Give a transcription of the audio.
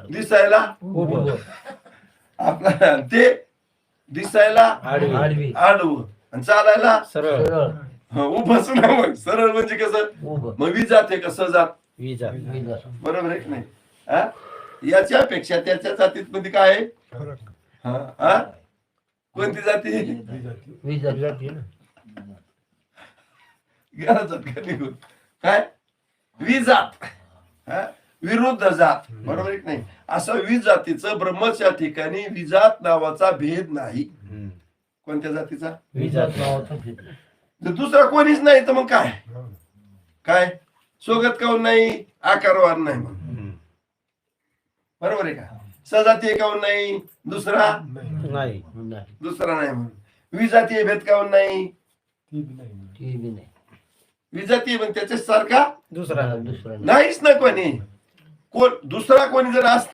दिसायला आपला ते दिसायला आडवी आडवं आणि चालायला सरळ उभंच ना मग सरळ म्हणजे कसं मग विजात आहे कसं जात विजा बरोबर आहे की नाही हा? याच्यापेक्षा त्याच्या जातीत मध्ये काय आहे हा हा? कोणती जाती गेला जात का निघून काय विजात हा? विरुद्ध जात बरोबर आहे की नाही असं विजातीचं ब्रह्मच्या ठिकाणी विजात नावाचा भेद नाही कोणत्या जातीचा विजात नावाचा भेद जर दुसरा कोणीच नाही तर मग काय काय सोगत काऊन नाही आकारवान नाही मग बरोबर आहे का सजातीय काऊन नाही दुसरा नाही दुसरा नाही म्हणून विजातीय भेद काऊन नाही विजातीय पण त्याच्या सारखा दुसरा नाहीच ना कोणी कोण दुसरा कोणी जर असत